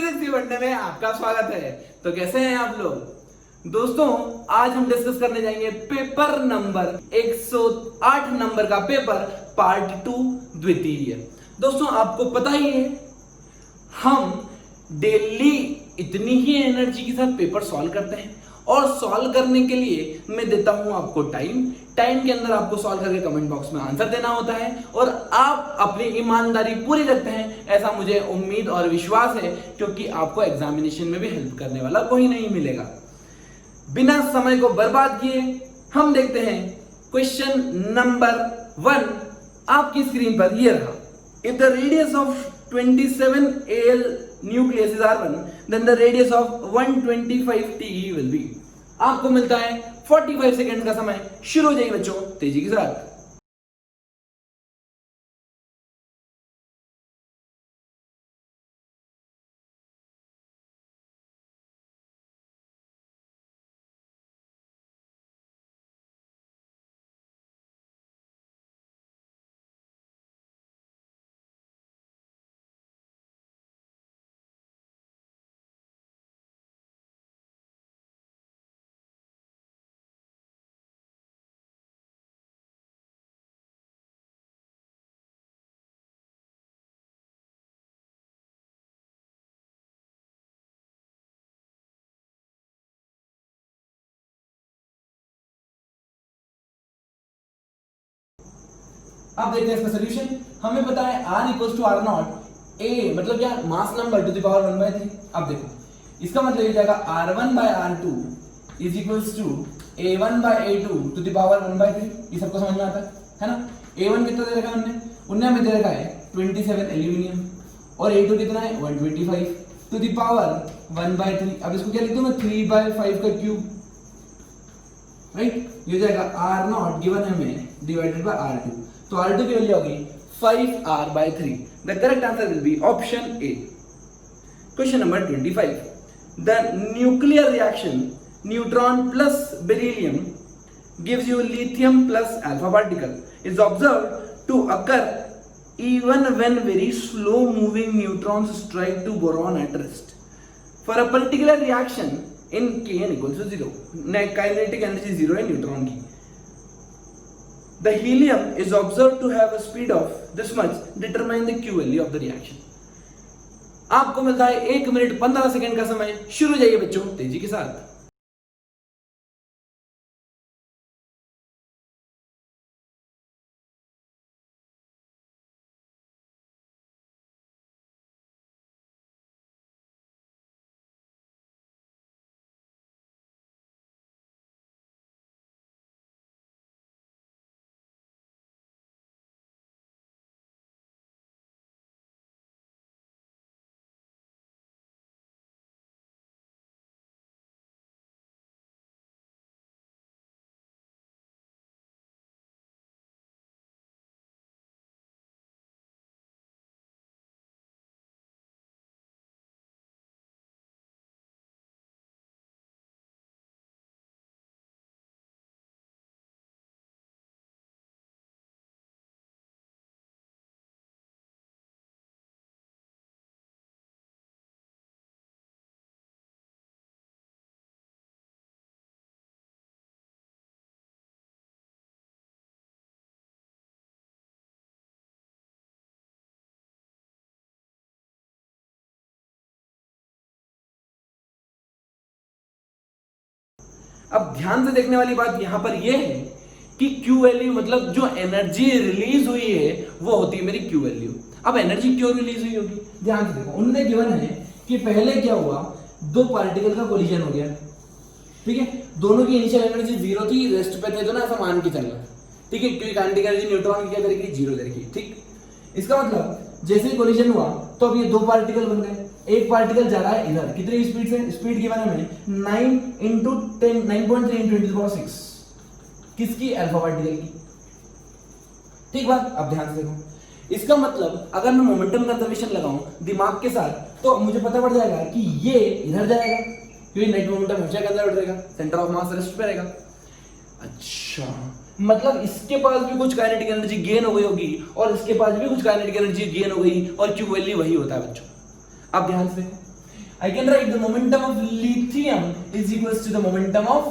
Physics की पढ़ने में आपका स्वागत है। तो कैसे हैं आप लोग दोस्तों? आज हम डिस्कस करने जाएंगे पेपर नंबर 108 नंबर का पेपर पार्ट 2 द्वितीय। दोस्तों आपको पता ही है हम डेली इतनी ही एनर्जी के साथ पेपर सॉल्व करते हैं और सॉल्व करने के लिए मैं देता हूं आपको टाइम के अंदर आपको सॉल्व करके कमेंट बॉक्स में आंसर देना होता है और आप अपनी ईमानदारी पूरी रखते हैं, ऐसा मुझे उम्मीद और विश्वास है, क्योंकि आपको एग्जामिनेशन में भी हेल्प करने वाला कोई नहीं मिलेगा। बिना समय को बर्बाद किए हम देखते हैं क्वेश्चन नंबर 1 आपकी स्क्रीन पर ये रहा। If the radius of 27 AL nucleus is R1, then the radius of 125 TE will be। आपको मिलता है 45 सेकेंड का समय। शुरू हो जाइए बच्चों तेजी के साथ। अब देखते हैं इसका सॉल्यूशन। हमें पता है R equals to R naught, A मतलब क्या, mass number to the power 1/3। अब देखो इसका मतलब ये जाएगा R1/R2 is equals to A1/A2 to the power 1/3। ये सबको समझ में आता है ना? A1 कितना दे रखा है उनने हमें दे रखा है 27 एल्यूमिनियम और A2 कितना है 125 टू द पावर 1/3। अब इसको क्या लिख दूं मैं 3/5 का क्यूब, राइट? ये जाएगा R नॉट गिवन है हमें डिवाइडेड बाय R2। तो R2 की वैल्यू होगी 5R/3। The correct answer will be option A। Question number 25। The nuclear reaction neutron plus beryllium gives you lithium plus alpha particle is observed to occur even when very slow moving neutrons strike to boron at rest for a particular reaction in Kn equals to 0। Kinetic energy 0 है neutron की। The helium is observed to have a speed of this much, determine the Q value of the reaction। आपको मिलता है 1 minute 15 second का समय। शुरू जाइए बच्चों तेजी के साथ। अब ध्यान से देखने वाली बात यहां पर यह है कि Q वैल्यू मतलब जो एनर्जी रिलीज हुई है वो होती है मेरी Q वैल्यू। अब एनर्जी क्यों रिलीज हुई होगी, ध्यान से देखो। उन्होंने गिवन है कि पहले क्या हुआ, दो पार्टिकल का कोलिजन हो गया, ठीक है? दोनों की इनिशियल एनर्जी 0 थी, रेस्ट पे थे, तो ना ऐसा मान के चलना, ठीक है? क्योंकि काइनेटिक एनर्जी न्यूट्रॉन की क्या करेगी, 0 करेगी, ठीक? इसका मतलब जैसे ही कोलिजन हुआ तो अब ये दो पार्टिकल बन गए। एक पार्टिकल जा रहा है इधर, कितनी स्पीड से? स्पीड गिवन है हमें 9.3 into 10 to the power 6 किसकी? अल्फा पार्टिकल की, ठीक बात? अब ध्यान से देखो, इसका मतलब अगर मैं मोमेंटम कंजर्वेशन लगाऊं दिमाग के साथ तो मुझे पता पड़ जाएगा कि ये इधर जाएगा, क्योंकि नेट मोमेंटम हमेशा के अंदर रहेगा, सेंटर ऑफ मास रेस्ट पे रहेगा। अच्छा, मतलब इसके पास भी कुछ काइनेटिक एनर्जी गेन हो गई होगी और इसके पास भी कुछ काइनेटिक एनर्जी गेन हो गई और क्यू वैल्यू वही होता है बच्चों। अब ध्यान से देखो, I can write the momentum of lithium is equals to the momentum of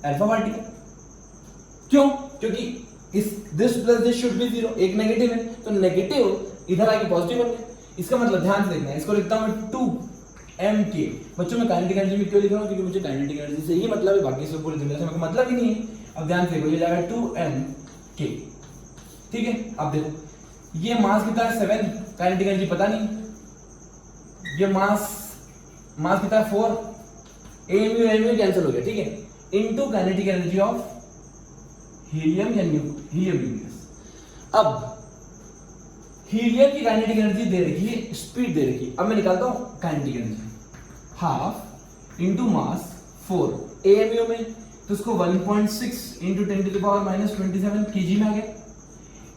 alpha particle. क्यों? क्योंकि इस this plus this should be zero, एक नेगेटिव है तो नेगेटिव इधर आके पॉजिटिव बन गया। इसका मतलब ध्यान से देखना है, इसको लिखता हूं मैं 2m_k। बच्चों मैं काइनेटिक एनर्जी में क्यों लिख रहा हूं? क्योंकि मुझे काइनेटिक एनर्जी से ही मतलब है, बाकी सब पूरी दुनिया से मेरे को मतलब ही नहीं है। अब ध्यान से देखो, ये जाएगा 2m_k, ठीक है। अब देखो ये मास कितना है 7, काइनेटिक एनर्जी पता नहीं, ये मास कितना है 4, एmu कैंसिल हो गया, ठीक है, into kinetic energy of helium या हीलियम न्यूक्लियस। अब हीलियम की काइनेटिक एनर्जी दे रखी है, स्पीड दे रखी है। अब मैं निकालता हूं kinetic energy, half into mass 4 AMU में, तो उसको 1.6 इंटू 10⁻⁻27 केजी में आ गया,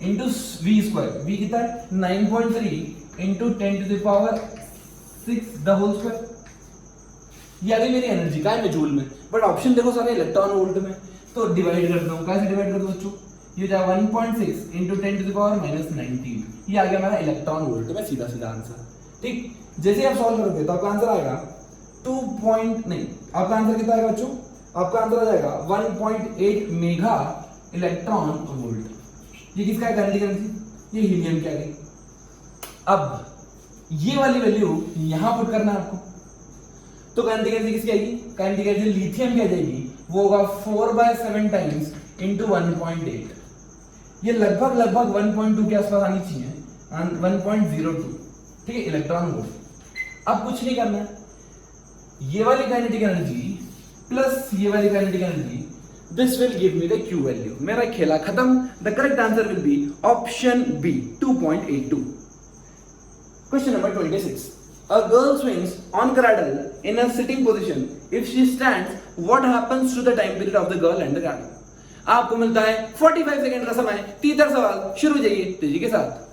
इंटू वी स्क्वायर, वी कितना है 9.3 इंटू 10⁻6 द होल स्क्वायर। ये आ गई मेरी एनर्जी, का है में जूल में, बट ऑप्शन देखो सारे इलेक्ट्रॉन वोल्ट में, तो डिवाइड करता हूं, कैसे डिवाइड कर दूं बच्चों? ये जाएगा 1.6 इंटू 10⁻⁻19, ये आ गया हमारा इलेक्ट्रॉन वोल्ट में सीधा सीधा आंसर, ठीक। जैसे आप सॉल्व करोगे तो आपका आंसर आएगा 2 पॉइंट नहीं, आपका आंसर कितना आएगा बच्चों? आपका आंसर आ जाएगा 1.8 मेगा इलेक्ट्रॉन वोल्ट। ये किसका है काइनेटिक एनर्जी? ये हीलियम की आ गई। अब ये वाली वैल्यू यहां पुट करना है आपको, तो काइनेटिक एनर्जी किसकी आएगी? काइनेटिक एनर्जी लिथियम की आ जाएगी, वो होगा 4/7 टाइम्स इंटू 1.8। ये लगभग 1.2 के आसपास आनी चाहिए, 1.02, ठीक है, इलेक्ट्रॉन वोल्ट। अब कुछ नहीं करना है, ये वाली काइनेटिक एनर्जी प्लस ये वाली kinetic energy, this will give me the Q value. मेरा खेला खत्म। The correct answer will be option B 2.82। Question number 26। A girl swings on cradle in a sitting position. If she stands, what happens to the time period of the girl and the cradle? आपको मिलता है 45 second का समय। तीसरा सवाल शुरू, जाइए तेजी के साथ।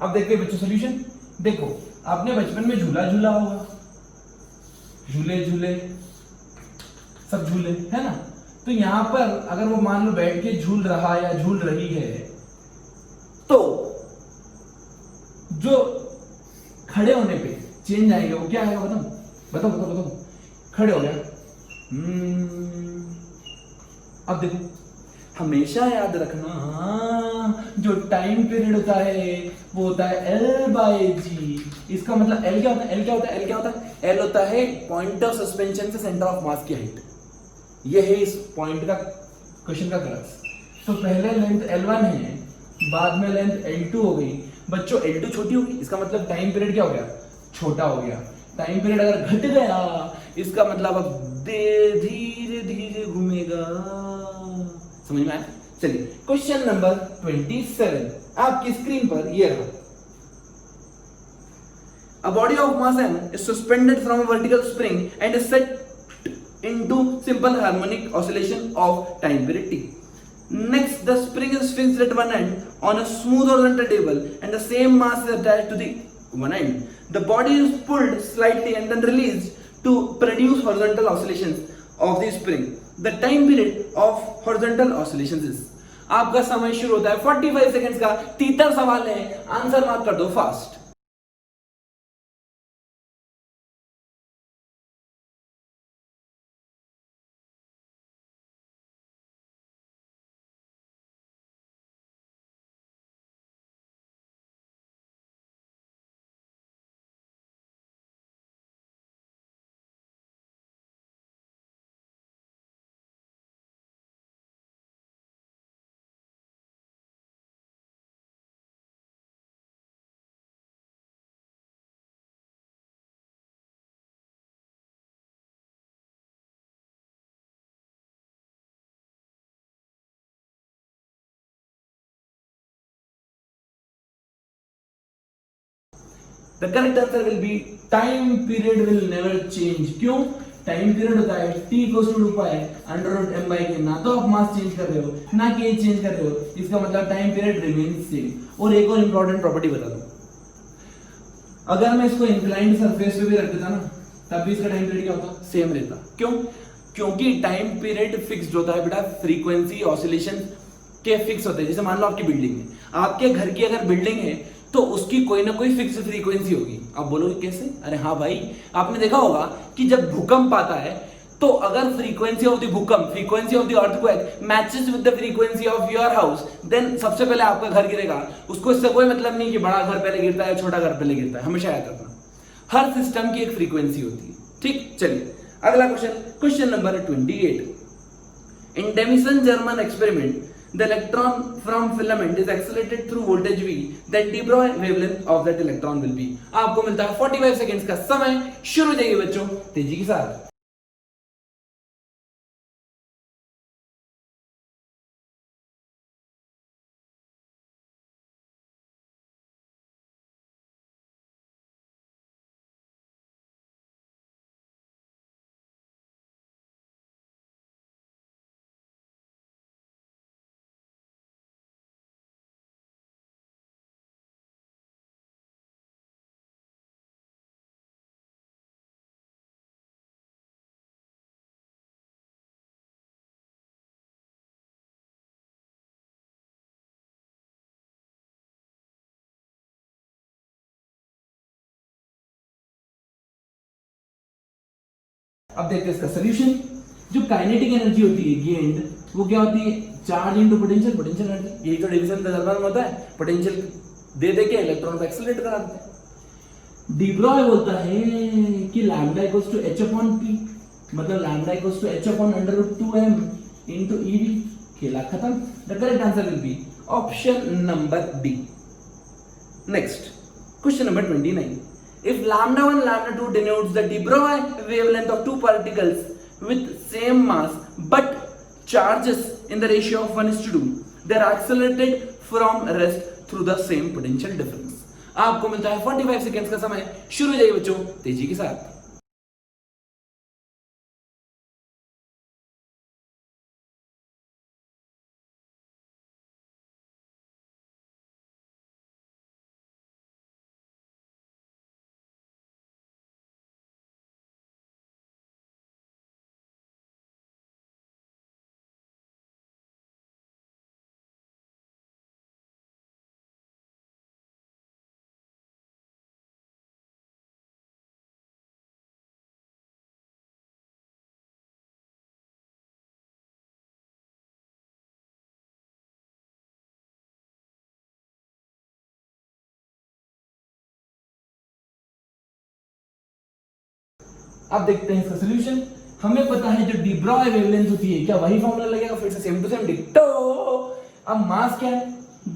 अब देखते हैं बच्चों सॉल्यूशन। देखो आपने बचपन में झूला झूला होगा, झूले झूले सब झूले है ना, तो यहां पर अगर वो मान लो बैठ के झूल रहा या झूल रही है, तो जो खड़े होने पे चेंज आएगा वो क्या आएगा? बताओ बताओ बताओ बताओ। खड़े हो गया। अब देखो हमेशा याद रखना, जो टाइम पीरियड होता है वो होता है L/G। इसका मतलब L क्या होता है? L क्या होता है? L क्या होता है? L होता है पॉइंट ऑफ सस्पेंशन से सेंटर ऑफ मास की हाइट। ये है इस पॉइंट का क्वेश्चन का क्रक्स। तो पहले लेंथ L1 है, बाद में लेंथ L2 हो गई। बच्चों L2 छोटी होगी, इसका मतलब टाइम पीरियड क्या हो गया? छोटा हो गया। टाइम पीरियड अगर घट गया, इसका मतलब अब धीरे धीरे घूमेगा। समझ में आया? चलिए क्वेश्चन नंबर 27 आपकी स्क्रीन पर ये रहा। A body of mass m is suspended from a vertical spring and is set into simple harmonic oscillation of time period t. Next, the spring is fixed at one end on a smooth horizontal table and the same mass is attached to the one end. The body is pulled slightly and then released to produce horizontal oscillations of the spring. The time period of horizontal oscillations is, आपका समय शुरू होता है 45 seconds का। तीसरा सवाल है, answer mark कर दो fast. The correct answer will be time period will never change. क्यों? टाइम पीरियड होता है t equals to 2 pi under root m by k. ना तो आप मास चेंज कर रहे हो ना कि एज चेंज कर रहे हो, इसका मतलब टाइम पीरियड रिमेन्स सेम। और एक और इंपॉर्टेंट प्रॉपर्टी बता दूं, अगर मैं इसको इंक्लाइंड सरफेस पे भी रख देता ना, तब भी इसका टाइम पीरियड क्या होता? सेम रहता। क्यों? क्योंकि टाइम पीरियड फिक्स्ड होता है बेटा, फ्रीक्वेंसी ऑसिलेशन के फिक्स होते हैं। जैसे मान लो आपकी बिल्डिंग है, आपके घर की अगर बिल्डिंग है तो उसकी कोई ना कोई फिक्स फ्रीक्वेंसी होगी। आप बोलोगे कैसे? अरे हाँ भाई, आपने देखा होगा कि जब भूकंप आता है तो अगर फ्रीक्वेंसी ऑफ द भूकंप, frequency of the earthquake matches with the frequency of your house, then सबसे पहले आपका घर गिरेगा। उसको इससे कोई मतलब नहीं कि बड़ा घर पहले गिरता है छोटा घर पहले गिरता है, हमेशा याद रखना हर सिस्टम की एक फ्रीक्वेंसी होती है। ठीक, चलिए अगला question, question number 28। In Davisson Germer experiment the electron from filament is accelerated through voltage V, then de Broglie wavelength of that electron will be। आपको मिलता है 45 सेकेंड्स का समय। शुरू हो जाइए बच्चों तेजी के साथ। अब देखते हैं इसका सॉल्यूशन। जो काइनेटिक एनर्जी होती है गेन्ड, वो क्या होती है? Charge into potential, potential energy. यही तो डिवीजन का दरबार में होता है, पोटेंशियल दे दे के इलेक्ट्रॉन को एक्सेलरेट करा देते हैं। डी ब्रॉय बोलता है कि lambda equals to h upon p, मतलब lambda equals to h upon under root 2m into ev। खेला खत्म। The correct answer will be option number D. Next, question number 29। If lambda 1 lambda 2 denotes the de Broglie wavelength of two particles with same mass but charges in the ratio of 1:2, they are accelerated from rest through the same potential difference। आपको मिलता है 45 seconds का समय। शुरू हो जाइए बच्चों तेजी के साथ। अब देखते हैं इसका सॉल्यूशन। हमें पता है जो डी ब्रॉय वेवलेंथ होती है, क्या वही फॉर्मूला लगेगा? फिर से सेम टू सेम डिक्टो। अब मास क्या है?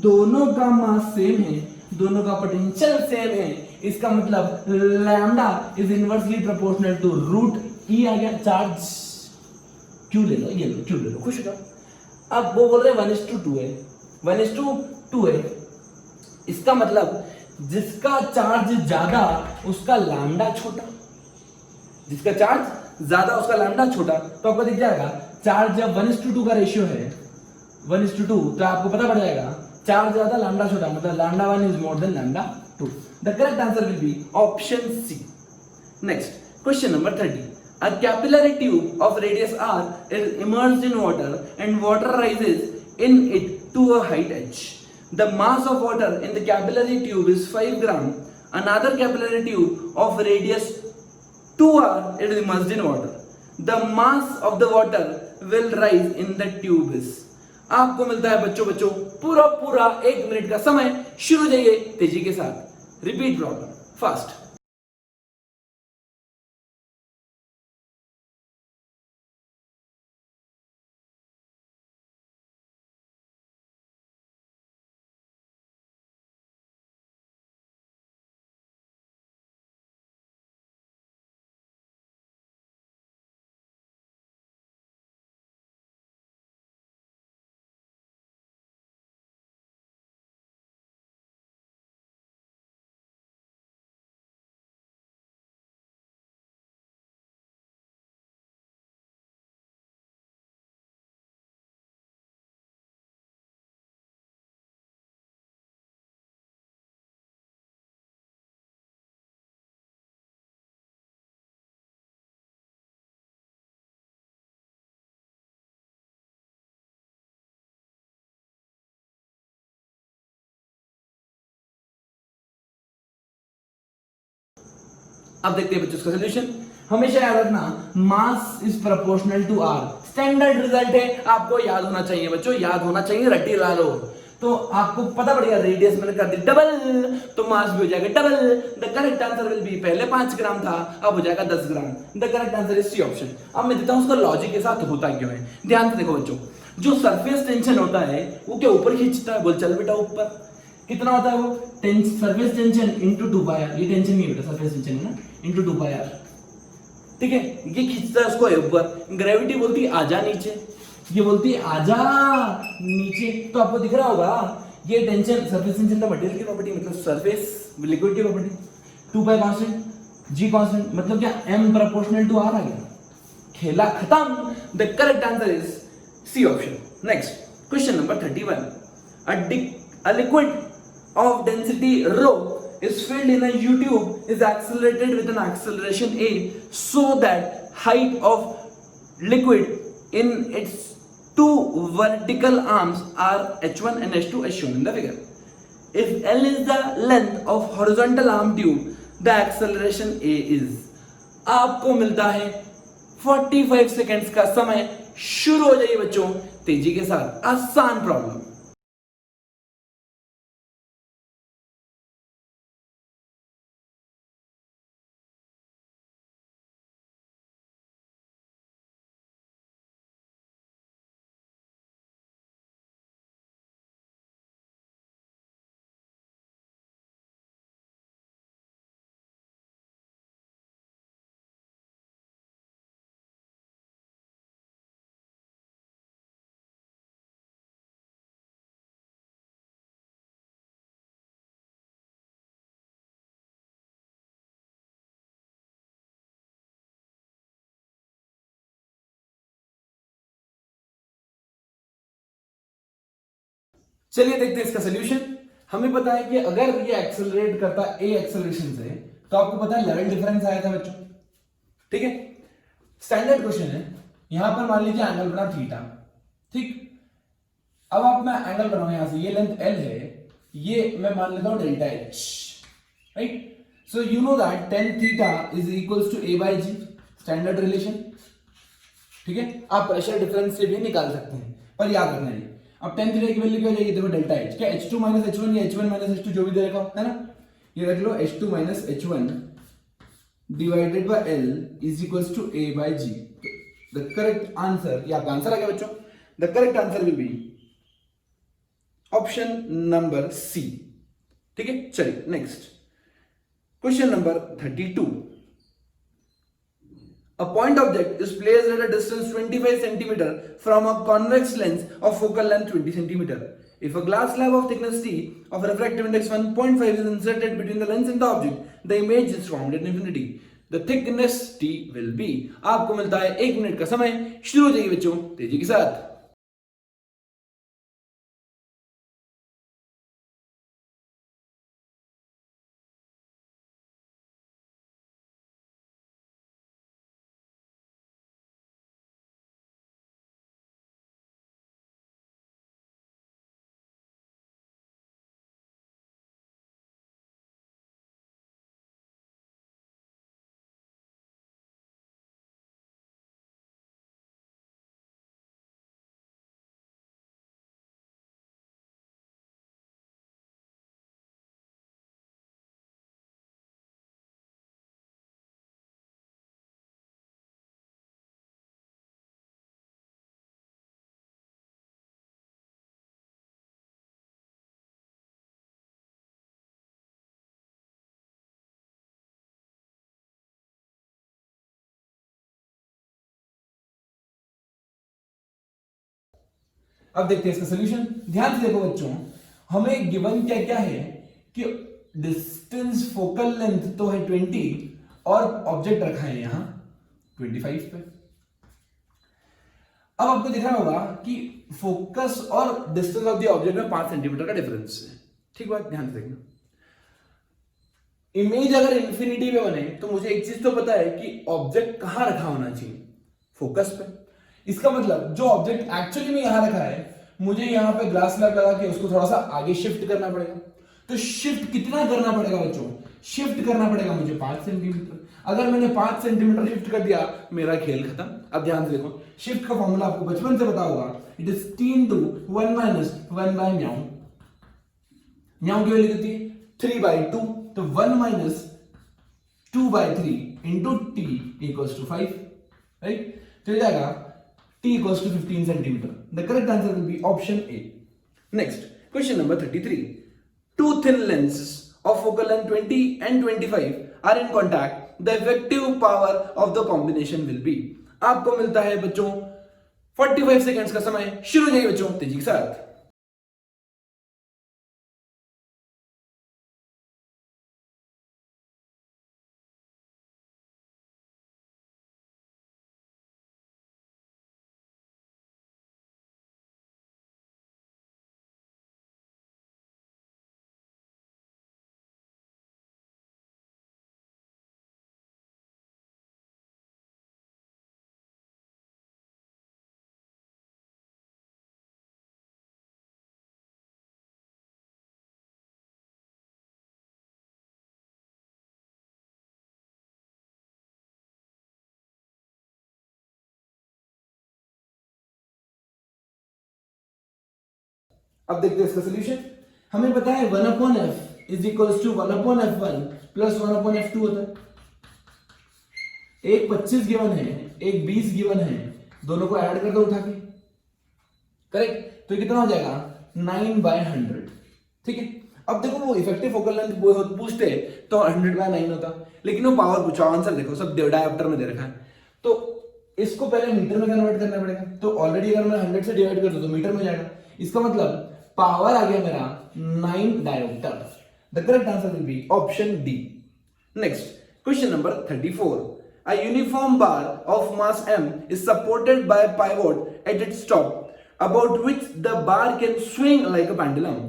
दोनों का मास सेम है, दोनों का पोटेंशियल सेम है। इसका मतलब lambda is inversely proportional to root E. आ गया चार्ज क्यू ले लो, ये लो क्यू ले लो, खुश हो जाओ। अब वो बोल रहे 1:2 है, 1:2 है। इसका मतलब जिसका चार्ज ज्यादा उसका लैम्डा छोटा, जिसका चार्ज ज्यादा उसका लैम्डा छोटा। तो आपको दिख जाएगा चार्ज जब 1:2 का रेशियो है, 1:2, तो आपको पता पड़ जाएगा चार्ज ज्यादा लैम्डा छोटा, मतलब lambda 1 is more than lambda 2। The correct answer will be option C. Next, question number 30। A capillary tube of radius r is immersed in water and water rises in it to a height h. The mass of water in the capillary tube is 5 gram. Another capillary tube of radius 2r it is immersed in water. The mass of the water will rise in the tube is। आपको मिलता है बच्चों पूरा 1 minute का समय। शुरू जाइए तेजी के साथ। Repeat problem fast. अब देखते हैं बच्चों इसका सोल्यूशन। हमेशा याद रखना mass is proportional to r, standard result है, आपको याद होना चाहिए बच्चों, याद होना चाहिए, रट्टी ला लो। तो आपको पता पड़ेगा रेडियस मैंने कर दी डबल, तो मास भी हो जाएगा double. The correct answer will be, पहले 5 ग्राम था अब हो जाएगा 10 gram. The correct answer is C option. अब मैं देता हूं उसका लॉजिक के साथ होता क्यों है। ध्यान से देखो बच्चों, जो सरफेस टेंशन होता है वो क्या ऊपर खींचता है, बोल चल बेटा ऊपर। कितना होता है वो surface tension into 2 pi r, ये टेंशन नहीं बेटा सरफेस टेंशन है ना, इंटू 2 पाई आर। ठीक है, ये खींचता है उसको ऊपर। ग्रेविटी बोलती है आजा नीचे, ये बोलती है आजा नीचे। तो आपको दिख रहा होगा ये टेंशन, सरफेस टेंशन का मटेरियल की प्रॉपर्टी मतलब सरफेस लिक्विड की property, 2 pi constant, g constant, मतलब क्या m प्रोपोर्शनल टू r आ गया, खेला खत्म। The correct answer is C option. Next question number 31। A liquid of density rho is filled in a U-tube is accelerated with an acceleration a so that height of liquid in its two vertical arms are h1 and h2 as shown in the figure. If L is the length of horizontal arm tube, the acceleration a is. आपको मिलता है 45 seconds का समय। शुरू हो जाइए बच्चों तेजी के साथ, आसान प्रॉब्लम। चलिए देखते हैं इसका सोल्यूशन। हमें पता है कि अगर ये एक्सेलरेट करता है ए एक्सेलरेशन से, तो आपको पता है लेवल डिफरेंस आया था बच्चों। ठीक है, स्टैंडर्ड क्वेश्चन है। यहां पर मान लीजिए एंगल बना थीटा। ठीक, अब आप मैं एंगल बनाऊं यहां से, ये लेंथ एल है, ये मैं मान लेता हूं delta h. Right, so you know that tan theta is equals to a by g, standard relation. ठीक है, आप प्रेशर डिफरेंस से भी निकाल सकते हैं, पर याद रखना है अब tan थीटा की वैल्यू क्या हो जाएगी, देखो डेल्टा एच, क्या h2 माइनस h1 या h1 माइनस h2 जो भी दे रखा है ना, ये रख लो h2 minus h1 divided by l is equals to a by g। The correct answer, ये आपका आंसर आ गया बच्चों। The correct answer will be option number C. ठीक है, चलिए next question number 32। A point object is placed at a distance 25 cm from a convex lens of focal length 20 cm. If a glass slab of thickness t of refractive index 1.5 is inserted between the lens and the object, the image is formed at infinity. The thickness t will be. आपको मिलता है 1 minute का समय। शुरू हो जाइए बच्चों तेजी के साथ। अब देखते हैं इसका सोल्यूशन। ध्यान से देखो बच्चों, हमें गिवन क्या क्या है कि डिस्टेंस फोकल लेंथ तो है 20 और ऑब्जेक्ट रखा है यहां 25 पे। अब आपको दिख रहा होगा कि फोकस और डिस्टेंस ऑफ द ऑब्जेक्ट में 5 सेंटीमीटर का डिफरेंस है। ठीक बात, ध्यान से देखना। इमेज अगर इंफिनिटी पे बने तो मुझे एक चीज तो पता है कि ऑब्जेक्ट कहां रखा होना चाहिए, फोकस पे। इसका मतलब जो ऑब्जेक्ट एक्चुअली में यहां रखा है, मुझे यहां पे ग्लास स्लैब लगा के उसको थोड़ा सा आगे शिफ्ट करना पड़ेगा। तो शिफ्ट कितना करना पड़ेगा बच्चों, शिफ्ट करना पड़ेगा मुझे 5 सेंटीमीटर। अगर मैंने 5 सेंटीमीटर शिफ्ट कर दिया, मेरा खेल खत्म। अब ध्यान से देखो, शिफ्ट का फॉर्मूला आपको बचपन से पता होगा, it is t into 1 minus 1 by म्याऊ। म्याऊ की वैल्यू कितनी है? 3/2, तो 1 minus 2/3 into t equals to 5, right? तो ये जाएगा t equals to 15 centimetre. The correct answer will be option A. Next question number 33, two thin lenses of focal length 20 and 25 are in contact, the effective power of the combination will be। आपको मिलता है बच्चों 45 seconds का समय, शुरू हो जाइए बच्चों तेजी के साथ। अब देखते हैं इसका सोल्यूशन। हमें पता है 1/f is equals to 1/f1 plus 1/f2 होता है। एक 25 गिवन है, एक 20 गिवन है, दोनों को ऐड कर दो उठा के, करेक्ट? तो कितना हो जाएगा? 9/100, ठीक है। अब देखो वो इफेक्टिव फोकल लेंथ पूछते तो 100/9 होता, लेकिन वो पावर पूछा, आंसर देखो सब डायप्टर में दे रखा है, तो इसको पहले मीटर में कन्वर्ट करना पड़ेगा। तो ऑलरेडी अगर मैं 100 से डिवाइड कर दूं तो मीटर में जाएगा, इसका मतलब पावर आ गया मेरा 9 dioptre. The correct answer will be option D. Next question number 34, a uniform bar of mass m is supported by a pivot at its top about which the bar can swing like a pendulum.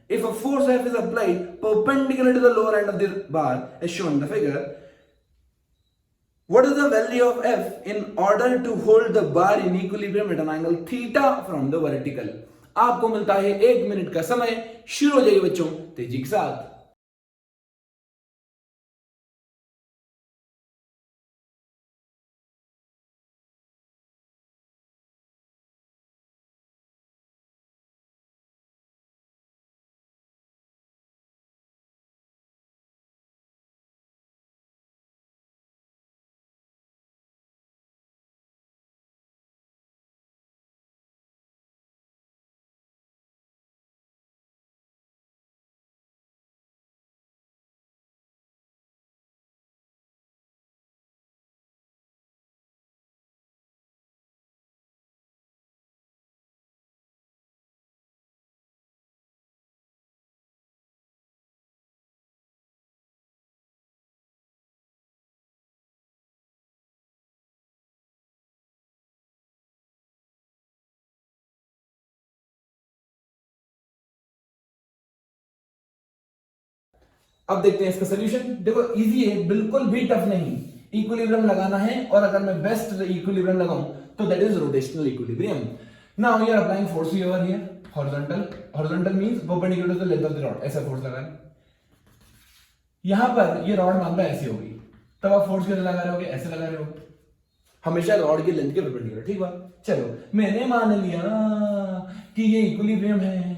If a force F is applied perpendicular to the lower end of the bar as shown in the figure, what is the value of F in order to hold the bar in equilibrium at an angle theta from the vertical? आपको मिलता है 1 minute का समय, शुरू हो जाइए बच्चों तेजी के साथ। अब देखते हैं इसका सोल्यूशन। देखो इजी है, बिल्कुल भी टफ नहीं। इक्विलिब्रियम लगाना है, और अगर मैं बेस्ट इक्विलिब्रियम लगाऊं तो that is rotational equilibrium. Now we are applying force over here, horizontal means perpendicular to the length of the rod, ऐसा फोर्स लगा रहे। यहां पर ये रॉड मान लो ऐसी होगी, तब आप फोर्स कैसे लगा रहे होगे? ऐसे लगा रहे होगे, हमेशा रॉड की लेंथ के परपेंडिकुलर, ठीक बात। चलो मैंने मान लिया कि ये इक्विलिब्रियम है,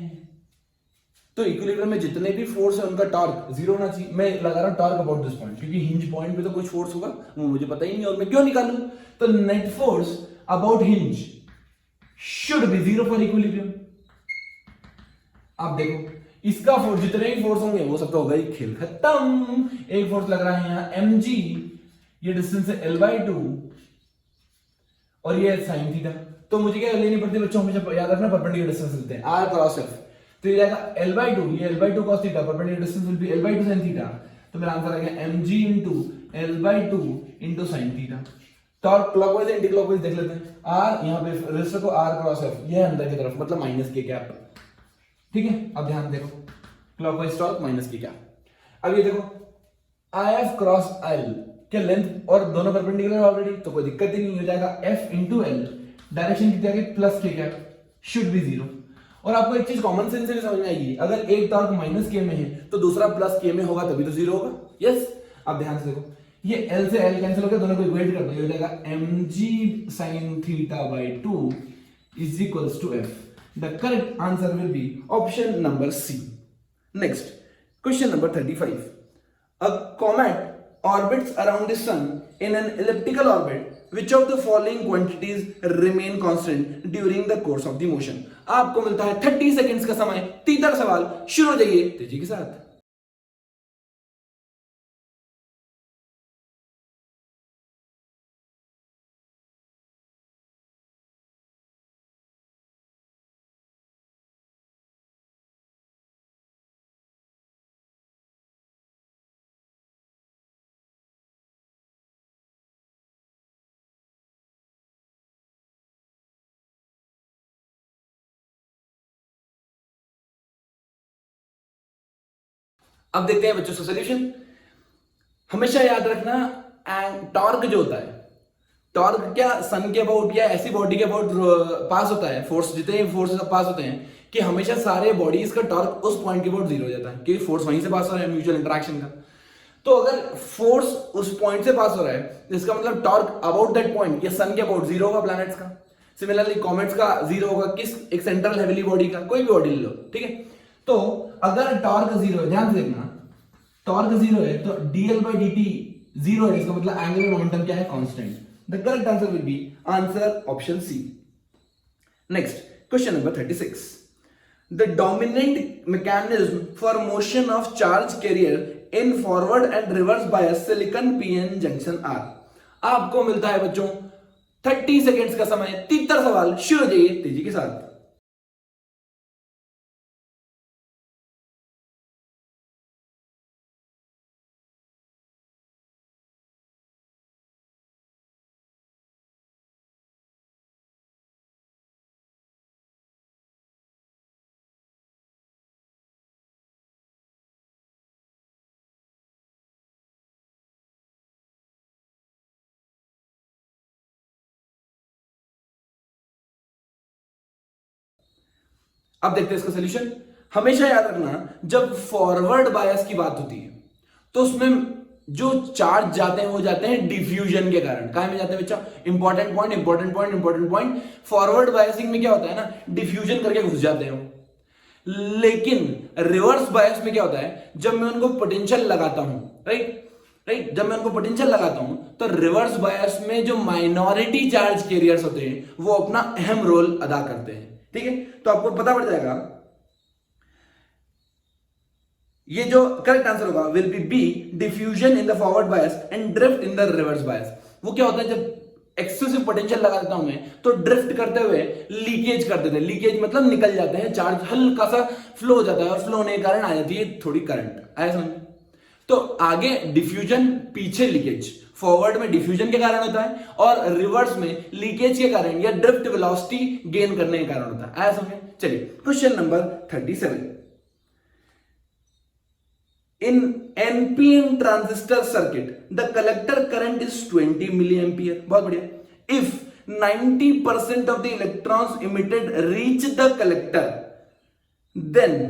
तो इक्विलिब्रियम में जितने भी फोर्स है उनका टॉर्क जीरो होना चाहिए। मैं लगा रहा हूं टॉर्क अबाउट दिस पॉइंट, क्योंकि हिंज पॉइंट पे तो कुछ फोर्स होगा वो मुझे पता ही नहीं, और मैं क्यों निकालूं? तो net force about hinge should be zero for equilibrium. आप देखो इसका फोर्स, जितने भी फोर्स होंगे वो सब तो होगा ही, खेल खत्म। एक फोर्स लग रहा है यहां mg, ये डिस्टेंस है l/2 और ये sin थीटा। तो मुझे क्या लेनी पड़ती है बच्चों? हमेशा याद रखना परपेंडिकुलर डिस्टेंस लेते हैं r क्रॉस f। तो ये जाएगा l/2, ये l/2 cos theta, perpendicular distance will be l/2 sin theta. तो मेरा आंसर आ गया mg into l/2 into sin theta. Torque clockwise anti clockwise देख लेते हैं। r यहां पे रेजिस्टर को r क्रॉस f, ये अंदर की तरफ मतलब माइनस के कैप, ठीक है। अब ध्यान देखो, क्लॉकवाइज टॉर्क माइनस की कैप। अब ये देखो if क्रॉस l के लेंथ और दोनों परपेंडिकुलर ऑलरेडी, तो कोई दिक्कत ही नहीं, हो जाएगा f into l, डायरेक्शन कितनी आ गई? प्लस के कैप, शुड बी जीरो। और आपको एक चीज कॉमन सेंस से समझ में आएगी, अगर एक टॉर्क माइनस के में है तो दूसरा प्लस के में होगा, तभी तो जीरो होगा। यस। अब ध्यान से देखो, ये L से L कैंसिल हो गया, दोनों को इक्वेट कर दो, ये हो जाएगा mg sin theta by 2 is equals to f. The correct answer will be option number C. Next, question number 35. A comet orbits around the sun in an elliptical orbit. Which of the following quantities remain constant during the course of the motion? आपको मिलता है 30 seconds का समय। तीसरा सवाल शुरू हो जाइए तेजी के साथ। अब देखते हैं बच्चों का सॉल्यूशन। हमेशा याद रखना, टॉर्क जो होता है, टॉर्क क्या सन के अबाउट या ऐसी बॉडी के अबाउट पास होता है, फोर्स जितने फोर्स पास होते हैं कि हमेशा सारे बॉडीज का टॉर्क उस पॉइंट के अबाउट जीरो हो जाता है, क्योंकि फोर्स वहीं से पास हो रहा है म्यूचुअल इंटरेक्शन का। तो अगर फोर्स उस पॉइंट से पास हो रहा है, इसका मतलब टॉर्क अबाउट दैट पॉइंट या सन के अबाउट जीरो होगा प्लैनेट्स का। सिमिलरली कॉमेट्स का जीरो होगा, किस एक सेंट्रल हेविली बॉडी का, कोई भी बॉडी ले लो, ठीक है। तो अगर टॉर्क जीरो है, ध्यान से देखना, टॉर्क जीरो है तो dl by dt जीरो है, इसका मतलब एंगुलर मोमेंटम क्या है, constant. The correct answer will be answer option C. Next, question number 36. The dominant mechanism for motion of charge carrier in forward and reverse bias silicon PN junction are. आपको मिलता है बच्चों 30 seconds का समय। तीसरा सवाल शुरू हो जाइए तेजी के साथ। अब देखते हैं इसका सॉल्यूशन। हमेशा याद रखना, जब फॉरवर्ड बायस की बात होती है तो उसमें जो चार्ज जाते हैं वो जाते हैं डिफ्यूजन के कारण। कहां में जाते हैं बच्चा, important point, important point, important point. Forward biasing में क्या होता है ना, डिफ्यूजन करके घुस जाते हैं वो। लेकिन रिवर्स बायस में क्या होता है, जब मैं उनको पोटेंशियल लगाता हूं, राइट, जब मैं उनको पोटेंशियल लगाता हूं तो रिवर्स बायस में जो माइनॉरिटी चार्ज कैरियर्स होते हैं वो अपना अहम रोल अदा करते हैं, ठीक है। तो आपको पता पड़ जाएगा, ये जो करेक्ट आंसर होगा will be B, diffusion in the forward bias and drift in the reverse bias. वो क्या होता है, जब एक्सेसिव पोटेंशियल लगा देता हूं मैं तो ड्रिफ्ट करते हुए लीकेज कर देते हैं। लीकेज मतलब निकल जाते हैं, चार्ज हल्का सा फ्लो हो जाता है और फ्लो होने के कारण आ जाती है थोड़ी करंट। आया समझ? तो आगे डिफ्यूजन, पीछे लीकेज। फॉरवर्ड में डिफ्यूजन के कारण होता है और रिवर्स में लीकेज के कारण या ड्रिफ्ट वेलोसिटी गेन करने के कारण होता है। आया समझ? चलिए question number 37. In NPN transistor circuit, the collector current is 20 milliampere. बहुत बढ़िया. If 90% of the electrons emitted reach the collector, then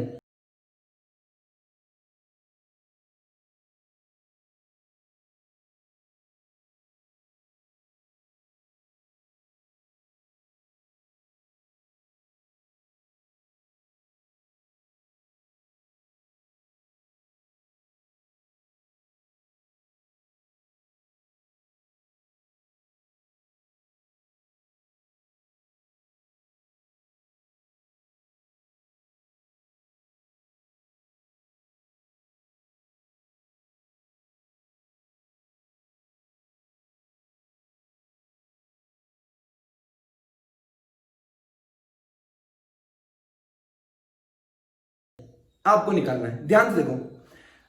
आपको निकालना है। ध्यान से देखो,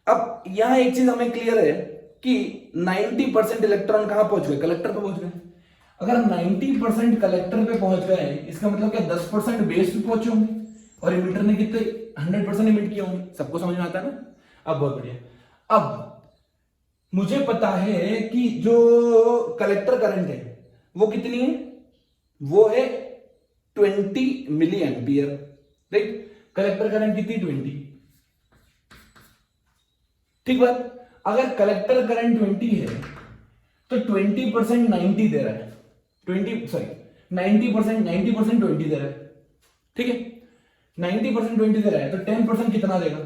अब यहां एक चीज हमें क्लियर है कि 90% इलेक्ट्रॉन कहां पहुंच गए, कलेक्टर पे पहुंच गए। अगर 90% कलेक्टर पे पहुंच गए, इसका मतलब क्या 10% बेस पे पहुंचे होंगे और इमिटर ने कितने 100% इमिट किए होंगे। सबको समझ में आता है ना? अब बहुत बढ़िया। अब मुझे पता है कि जो कलेक्टर करंट है वो कितनी है, वो है 20 milliampere, right. Collector current कितनी, 20, ठीक बात। अगर कलेक्टर करंट 20 है तो 20% 90 दे रहा है, 90% 20 दे रहा है, ठीक है। 90% 20 दे रहा है तो 10% कितना देगा?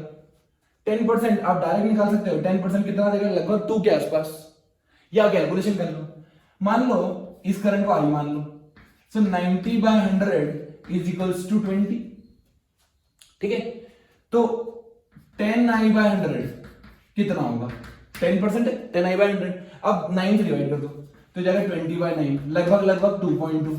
10% आप डायरेक्ट निकाल सकते हो, 10% कितना देगा? लगभग 2 के आसपास, या कैलकुलेशन कर लो। मान लो इस करंट को आई मान लो, सो 90/100 इज इक्वल्स टू 20, ठीक है। तो 10i/100 कितना होगा? 10% है, 10i/100। अब 9 से डिवाइड कर दो तो जाएगा 20/9, लगभग 2.2,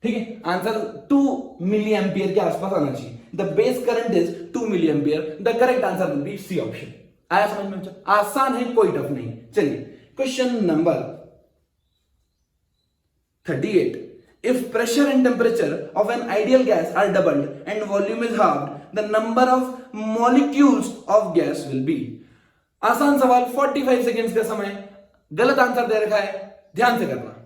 ठीक है। आंसर 2 मिली एम्पियर के आसपास आना चाहिए। The base current is 2 milliampere. The correct answer will be C option. आया समझ में? आसान है, कोई टफ नहीं। चलिए question number 38. If pressure and temperature of an ideal gas are doubled and volume is halved, the number of molecules of gas will be. आसान सवाल, 45 सेकेंड्स का समय। गलत आंसर दे रखा है, ध्यान से करना।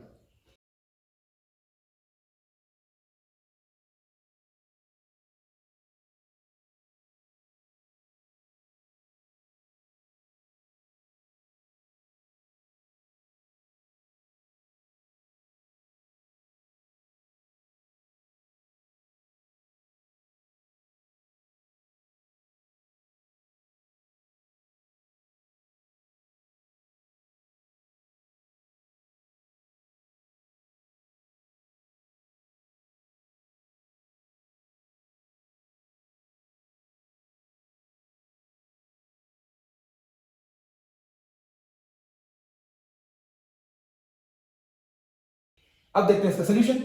अब देखते हैं इसका सोल्यूशन।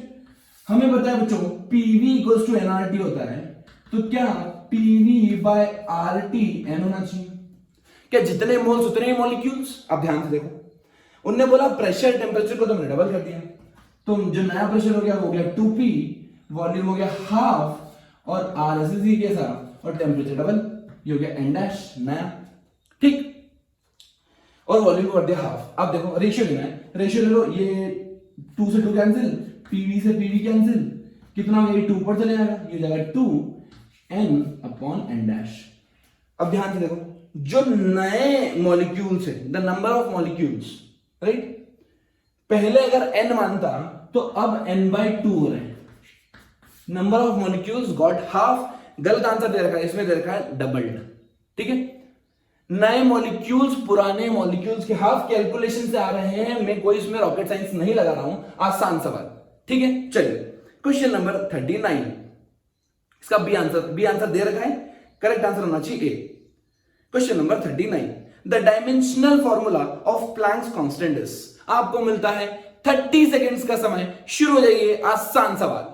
हमें बताया बच्चों पीवी इक्वल्स टू एनआरटी होता है, तो क्या पीवी बाय आरटी एन होना चाहिए? क्या जितने मोल्स उतने ही मॉलिक्यूल्स? अब ध्यान से देखो, उनने बोला प्रेशर टेम्परेचर को तो हमने डबल कर दिया, तो जो नया प्रेशर हो गया 2p, वॉल्यूम हो गया हाफ, और आर एस इसी के साथ, और टेम्परेचर डबल, ये हो गया एन डैश नया, ठीक। और वॉल्यूम को कर दिया हाफ। अब देखो रेशियो लेना है, रेशियो ले लो, ये 2 से 2 कैंसिल, पीवी से पीवी कैंसिल, कितना हो गया? ये 2 पर चले जाएगा, ये जाएगा 2 n अपॉन n डैश। अब ध्यान से देखो, जो नए मॉलिक्यूल्स है, the number of molecules, right, पहले अगर n मानता तो अब n/2 हो रहे हैं। Number of molecules got half, गलत आंसर दे रखा है, इसमें दे रखा है डबल्ड, ठीक है। नए मॉलिक्यूल्स पुराने मॉलिक्यूल्स के हाफ कैलकुलेशन से आ रहे हैं। मैं कोई इसमें रॉकेट साइंस नहीं लगा रहा हूं, आसान सवाल, ठीक है। चलिए क्वेश्चन नंबर 39, इसका बी आंसर दे रखा है, करेक्ट आंसर होना चाहिए A. Question number 39, the dimensional formula of Planck's constant is. आपको मिलता है 30 सेकेंड्स का समय, शुरू हो जाइए, आसान सवाल।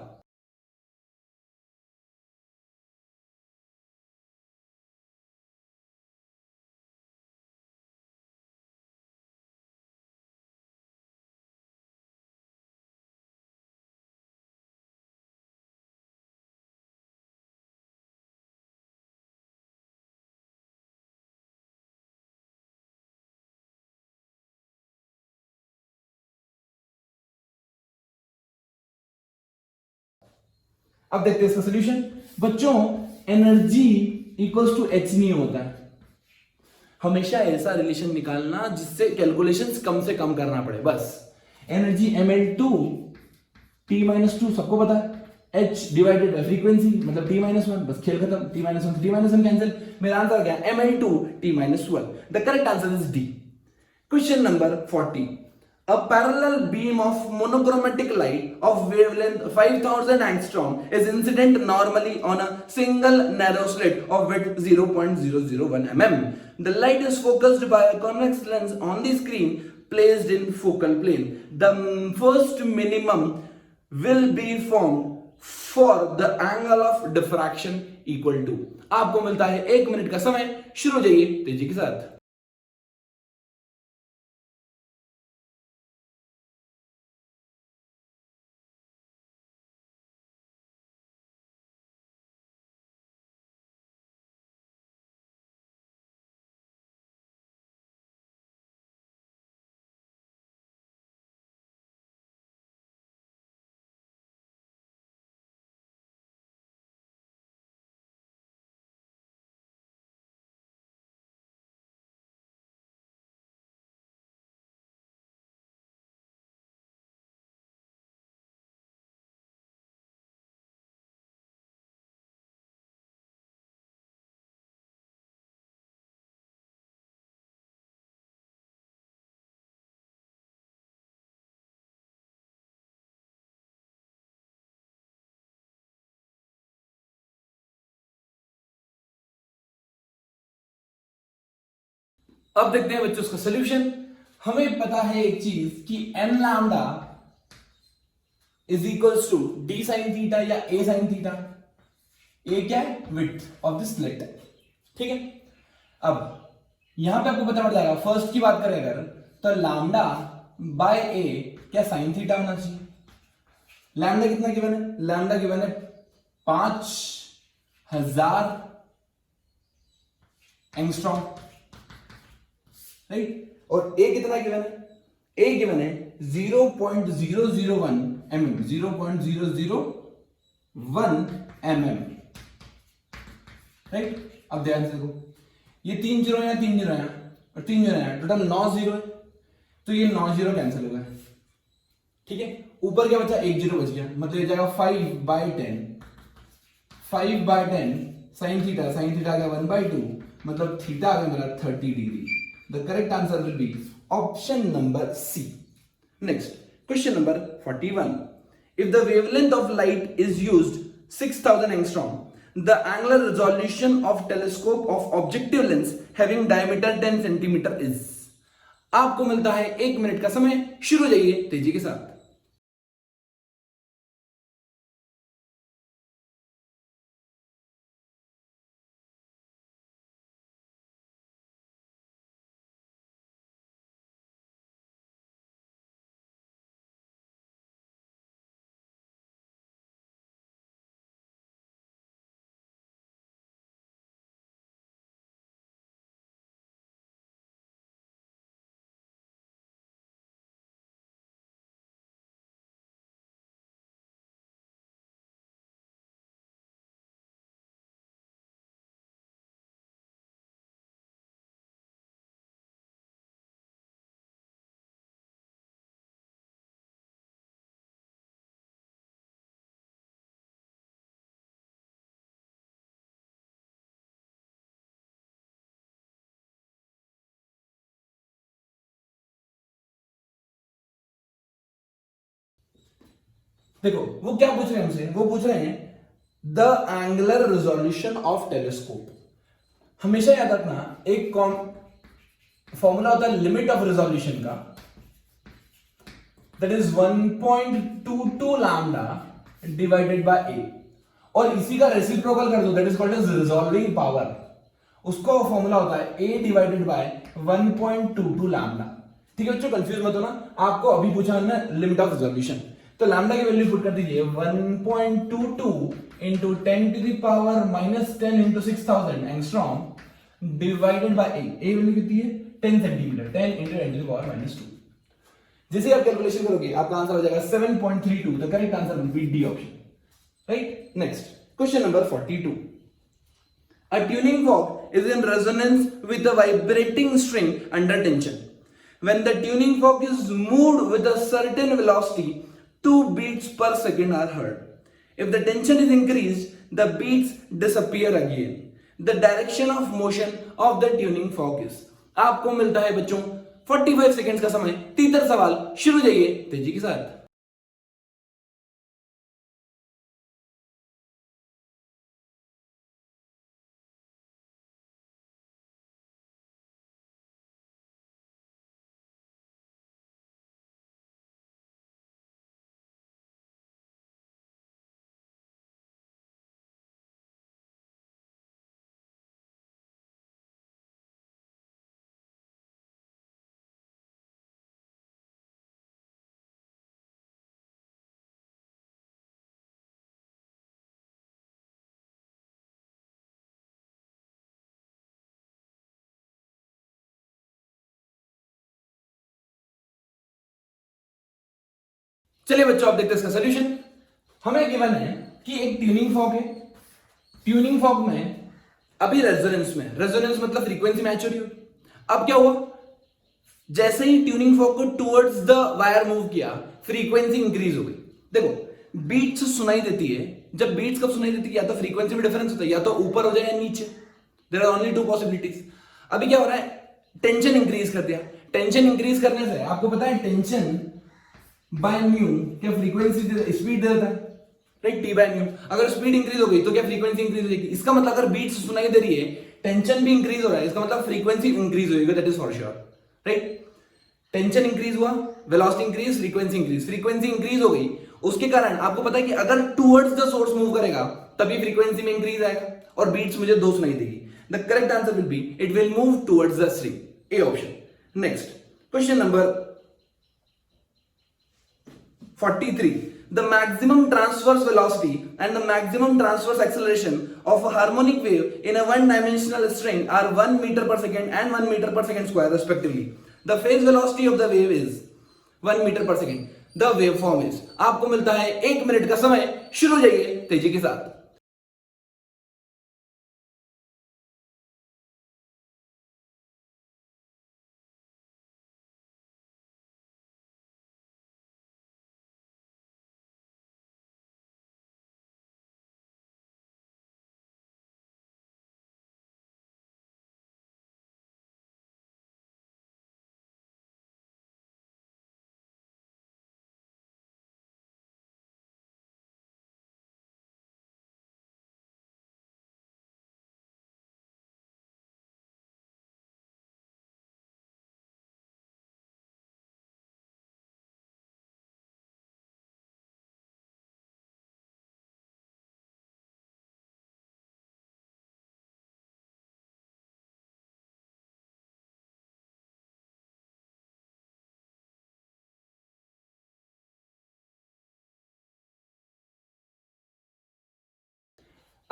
अब देखते हैं इसका सोल्यूशन। बच्चों एनर्जी इक्वल्स टू एच नहीं होता है, हमेशा ऐसा रिलेशन निकालना जिससे कैलकुलेशंस कम से कम करना पड़े, बस। एनर्जी ml2 t-2 सबको पता है, h डिवाइडेड बाय फ्रीक्वेंसी मतलब t-1, बस खेल खत्म। t-1 कैंसिल, मेरा आंसर क्या? ml2 t-1। The correct answer is D. Question number 40, a parallel beam of monochromatic light of wavelength 5000 angstrom is incident normally on a single narrow slit of width 0.001 mm. The light is focused by a convex lens on the screen placed in focal plane. The first minimum will be formed for the angle of diffraction equal to। आपको मिलता है 1 minute का समय, शुरू हो जाइए तेजी के साथ। अब देखते हैं बच्चों उसका सोल्यूशन। हमें पता है एक चीज कि n lambda is equals to d sine theta या ए साइन थीटा। ए क्या है? Width of the slit. ठीक है, अब यहां पे आपको पता पड़ जाएगा, फर्स्ट की बात करें अगर तो लैम्डा बाय ए क्या साइन थीटा होना चाहिए। लैम्डा कितना गिवन है? लैम्डा गिवन है 5000 एंगस्ट्रॉम, राइट। और ए कितना गिवन है? ए गिवन है 0.001 mm, 0.001 mm, राइट। अब ध्यान से देखो, ये 3 जीरो है, 3 जीरो है और 3 जीरो है, टोटल 9 जीरो है, तो ये 9 जीरो कैंसिल हो गए। ठीक है, ऊपर क्या बचा? 1 जीरो बच गया, मतलब ये जाएगा 5/10, 5/10 साइन थीटा, साइन थीटा आ गया 1/2, मतलब थीटा आ गया मेरा 30 degree. The correct answer will be option number C. Next question number 41। If the wavelength of light is used 6000 angstrom, the angular resolution of telescope of objective lens having diameter 10 centimeter is। आपको मिलता है 1 minute का समय, शुरू हो जाइए तेजी के साथ। देखो वो क्या पूछ रहे हैं हमसे, वो पूछ रहे हैं the angular resolution of telescope. हमेशा याद रखना एक फॉर्मूला होता है लिमिट ऑफ रिजोल्यूशन का, that is 1.22 lambda divided by A, और इसी का रेसिप्रोकल कर दो, that is called as resolving power. उसका फॉर्मूला होता है ए डिवाइडेड बाय 1.22 लैम्डा। ठीक है बच्चों, कंफ्यूज मत होना, आपको अभी पूछा ना लिमिट ऑफ रिजोल्यूशन, तो लैम्डा की वैल्यू पुट कर दीजिए 1.22 into 10 to the power -10 into 6000 angstrom divided by a value कितनी है? 10 centimetre, 10 into 10 to the power -2। जैसे आप कैलकुलेशन करोगे आपका आंसर हो जाएगा 7.32। The correct answer will B D option, right. Next question number 42। A tuning fork is in resonance with a vibrating string under tension. When the tuning fork is moved with a certain velocity, 2 beats per second are heard. If the tension is increased, the beats disappear again. The direction of motion of the tuning fork is। आपको मिलता है बच्चों 45 seconds का समय। तीसरा सवाल, शुरू जाइए तेजी के साथ। चलिए बच्चों आप देखते हैं इसका सॉल्यूशन। हमें गिवन है कि एक ट्यूनिंग फॉर्क है, ट्यूनिंग फॉर्क में अभी रेजोनेंस में, रेजोनेंस मतलब फ्रीक्वेंसी मैच हो रही हो। अब क्या हुआ, जैसे ही ट्यूनिंग फॉर्क को टुवर्ड्स द वायर मूव किया, फ्रीक्वेंसी इंक्रीज हो गई। देखो बीट्स सुनाई देती है, जब बीट्स कब सुनाई देती है, या तो फ्रीक्वेंसी में डिफरेंस होता है, या तो ऊपर हो जाए या नीचे। There are only 2 possibilities. अभी क्या हो रहा है, टेंशन इंक्रीज कर दिया। टेंशन इंक्रीज करने से आपको पता है टेंशन बाय म्यू क्या फ्रीक्वेंसी स्पीड दे देता है, राइट, टी बाय म्यू। अगर स्पीड इंक्रीज हो गई तो क्या फ्रीक्वेंसी इंक्रीज हो जाएगी। इसका मतलब अगर बीट्स सुनाई दे रही है टेंशन भी इंक्रीज हो रहा है, इसका मतलब फ्रीक्वेंसी इंक्रीज होगी, that is for sure, right. Tension increase हुआ, वेलोसिटी इंक्रीज, फ्रीक्वेंसी इंक्रीज हो गई, उसके कारण आपको पता है कि अगर टुवर्ड्स द सोर्स मूव करेगा तभी फ्रीक्वेंसी में इंक्रीज आएगा और बीट्स मुझे 2 सुनाई देगी। The correct answer will B it will move towards the string, A option. Next question number 43. The maximum transverse velocity and the maximum transverse acceleration of a harmonic wave in a one-dimensional string are 1 meter per second and 1 meter per second square respectively. The phase velocity of the wave is 1 meter per second. The waveform is, आपको मिलता है 1 minute का समय, शुरू हो जाइए तेजी के साथ।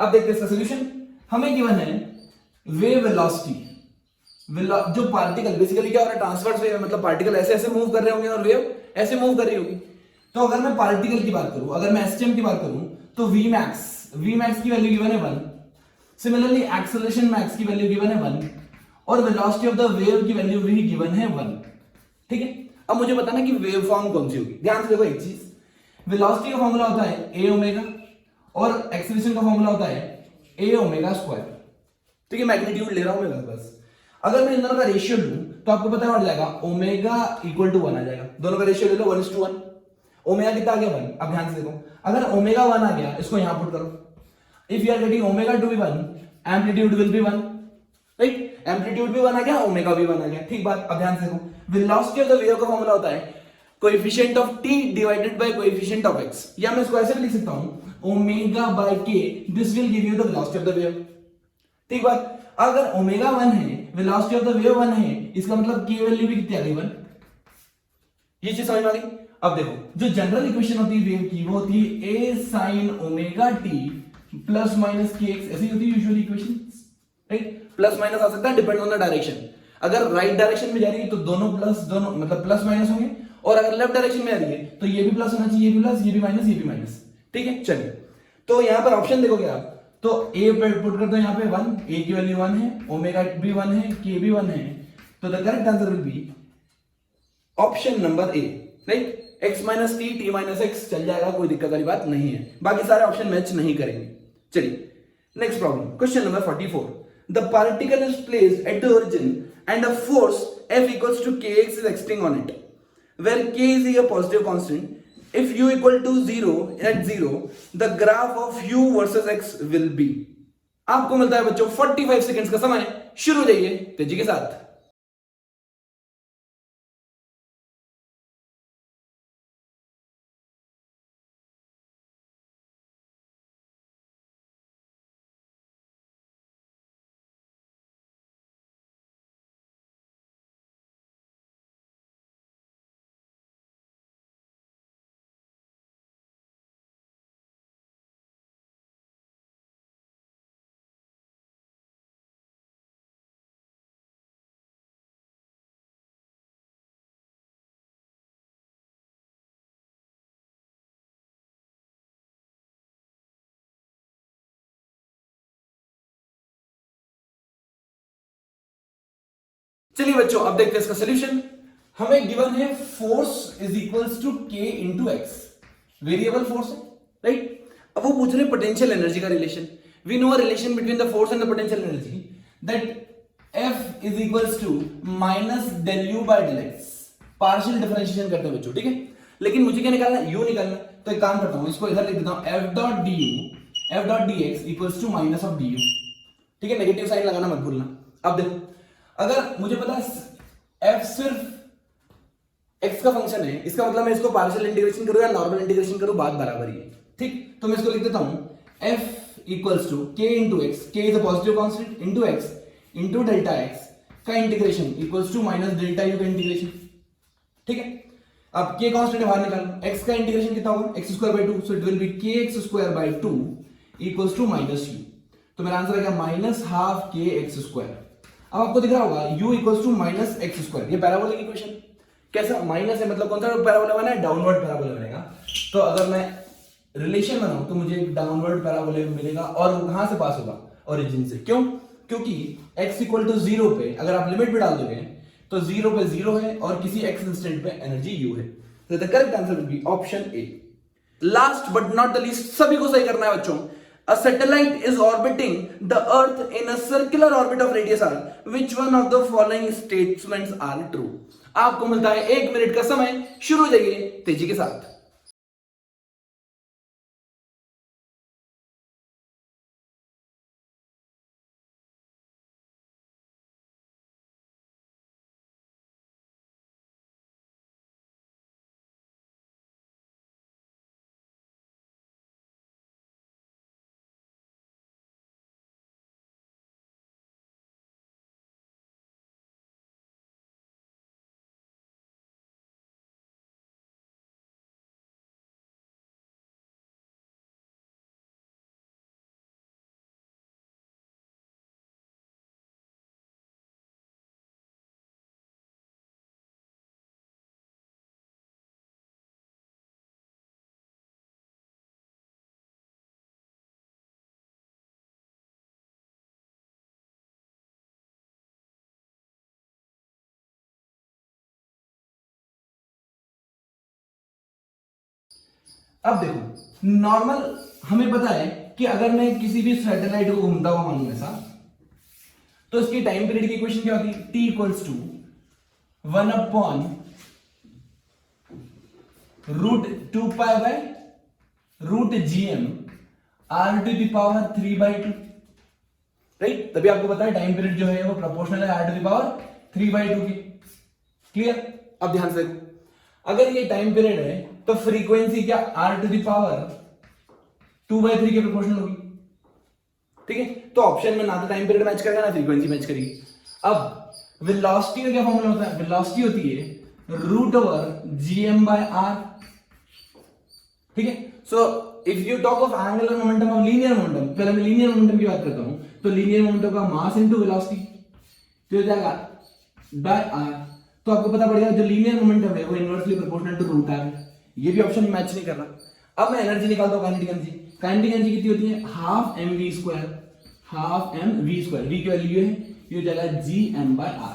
अब देखते हैं इसका सॉल्यूशन। हमें गिवन है वेव वेलोसिटी, जो पार्टिकल बेसिकली क्या हो रहा है, ट्रांसवर्स वेव, मतलब पार्टिकल ऐसे ऐसे मूव कर रहे होंगे और वेव ऐसे मूव कर रही होगी। तो अगर मैं पार्टिकल की बात करूं, अगर मैं एसटीएम की बात करूं, तो Vmax की वैल्यू गिवन है 1, सिमिलरली एक्सेलरेशन मैक्स की वैल्यू गिवन है 1 और वेलोसिटी ऑफ द वेव की वैल्यू भी गिवन है 1, ठीक है। अब मुझे बताना कि वेव फॉर्म कौन सी होगी। ध्यान से देखो एक चीज, वेलोसिटी का फॉर्मूला होता है ए ओमेगा और एक्सेलरेशन का फॉर्मूला होता है ए ओमेगा स्क्वायर, ठीक है। मैग्नीट्यूड ले रहा हूं मैं बस। अगर मैं इन दोनों का रेशियो लूं तो आपको पता है जाएगा ओमेगा इक्वल टू 1 आ जाएगा। दोनों का रेशियो ले लो 1:1। ओमेगा कितना आ गया 1। अब ध्यान से देखो, अगर ओमेगा 1 आ गया, इसको यहां पुट करो। If you are getting omega to be 1, amplitude will be 1, right. Amplitude भी 1 आ गया, ओमेगा भी 1 आ गया, ठीक बात। अब ध्यान से देखो, वेलोसिटी ऑफ द वेव का फॉर्मूला होता है coefficient of t divided by coefficient of x, या मैं इसको ऐसे भी लिख सकता हूं omega by k, this will give you the velocity of the wave, ठीक बात। अगर ओमेगा 1 है, वेलोसिटी ऑफ द वेव 1 है, इसका मतलब k वैल्यू भी कितनी आ गई 1। ये चीज समझ में आ गई। अब देखो, जो जनरल इक्वेशन होती है वेव की, वो होती है a sin omega t plus minus kx, ऐसी होती है usually equations, right. Plus minus आ सकता है डिपेंड ऑन द डायरेक्शन। अगर राइट डायरेक्शन में जा रही है तो दोनों प्लस, दोनों मतलब प्लस माइनस होंगे, और अगर लेफ्ट डायरेक्शन में आ रही है तो ये भी प्लस होना चाहिए, ये भी प्लस, ये भी माइनस, ये भी माइनस, ठीक है। चलिए, तो यहां पर ऑप्शन देखोगे आप, तो a पे पुट कर दो, यहां पे 1, a की वैल्यू 1 है, ओमेगा भी 1 है, k भी 1 है, तो the correct answer will be option number A, right. x minus T, T minus x चल जाएगा, कोई दिक्कत वाली बात नहीं है, बाकी सारे ऑप्शन मैच नहीं करेंगे। चलिए next problem, question number 44। The particle is placed at the origin and a force F equals to kx is acting on it, where k is a positive constant. If u equal to 0 at 0, the graph of u versus x will be. आपको मिलता है बच्चों 45 seconds का समय, शुरू हो जाइए तेजी के साथ। चलिए बच्चों, अब देखते हैं इसका सॉल्यूशन। हमें गिवन है force is equals to k into x, variable force है, राइट। अब वो पूछ रहे हैं पोटेंशियल एनर्जी का रिलेशन। We know a relation between the force and the potential energy, that F is equals to minus del u by del x. Partial differentiation करते हैं बच्चों, ठीक है। लेकिन मुझे क्या निकालना है, u निकालना। तो एक काम करता हूं, इसको इधर लिख देता हूं, F dot d x equals to minus of d u, ठीक है, नेगेटिव साइन लगाना मत भूलना। अब देखो, अगर मुझे पता है f सिर्फ x का फंक्शन है, इसका मतलब मैं इसको पार्शियल इंटीग्रेशन करूं या नॉर्मल इंटीग्रेशन करूं, बात बराबर ही है। ठीक, तो मैं इसको लिख देता हूं f equals to k into x, k is a positive constant, into x into delta x का integration equals to minus delta u का इंटीग्रेशन। ठीक है, अब k कांस्टेंट बाहर निकालो, x का इंटीग्रेशन कितना होगा, x square by 2, so it will be kx square by 2 equals to minus u। तो मेरा आंसर आएगा माइनस हाफ kx स्क्वायर। अब आपको दिख रहा होगा u equals to minus x square, ये पैराबोलिक इक्वेशन। कैसा माइनस है, मतलब कौन सा पैराबोला बना है, डाउनवर्ड पैराबोला बनेगा। तो अगर मैं रिलेशन बनाऊं तो मुझे एक डाउनवर्ड पैराबोला मिलेगा, और वो कहां से पास होगा, ओरिजिन से। क्यों, क्योंकि x इक्वल टू 0 पे अगर आप लिमिट भी डाल दोगे तो 0 पे 0 है और किसी x इंस्टेंट पे एनर्जी u है। तो the correct answer will be option A. Last but not the least, सभी को सही करना है बच्चों। A satellite is orbiting the Earth in a circular orbit of radius r. Which one of the following statements are true? आपको मिलता है 1 minute का समय, शुरू हो जाइए तेजी के साथ। अब देखो, नॉर्मल हमें पता है कि अगर मैं किसी भी सैटेलाइट को घूमता हुआ मानूं ऐसा, तो इसकी टाइम पीरियड की इक्वेशन क्या होगी, t equals to 1 upon root 2 pi by root gm r to the power 3 by 2। Right, तभी आपको पता है टाइम पीरियड जो है वो प्रोपोर्शनल है r to the power 3 by 2 की। क्लियर, अब ध्यान से देखो, अगर ये टाइम पीरियड है तो फ्रीक्वेंसी क्या r टू द पावर 2/3 के प्रोपोर्शनल होगी। ठीक है, तो ऑप्शन में ना तो टाइम पीरियड मैच करेगा ना फ्रीक्वेंसी मैच करेगी। अब वेलोसिटी का क्या फॉर्मूला होता है, वेलोसिटी होती है root over gm by r। ठीक है, so if you talk of angular momentum of linear momentum, पहले मैं लीनियर मोमेंटम की बात करता हूं, तो लीनियर मोमेंटम का मास इनटू वेलोसिटी तो हो जाएगा बाय r। तो आपको पता पड़ेगा जो लीनियर मोमेंटम है वो inversely proportional to root r है। ये भी ऑप्शन मैच नहीं कर रहा। अब मैं एनर्जी निकालता हूं, काइनेटिक एनर्जी। काइनेटिक एनर्जी कितनी होती है, half mv square, half mv square, v की वैल्यू है, ये हो जाएगा gm बाय r।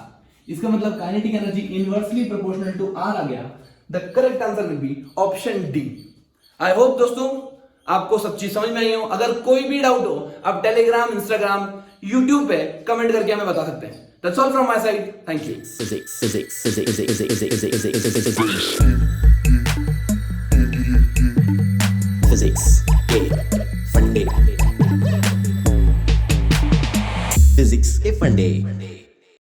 इसका मतलब kinetic energy inversely proportional to r आ गया। The correct answer will be option D. I hope दोस्तों आपको सब चीज समझ में आई हो। अगर कोई भी डाउट हो आप टेलीग्राम, इंस्टाग्राम, यूट्यूब पे कमेंट करके हमें बता सकते हैं। That's all from my side. Thank you. Physics के फंडे, फिजिक्स के फंडे।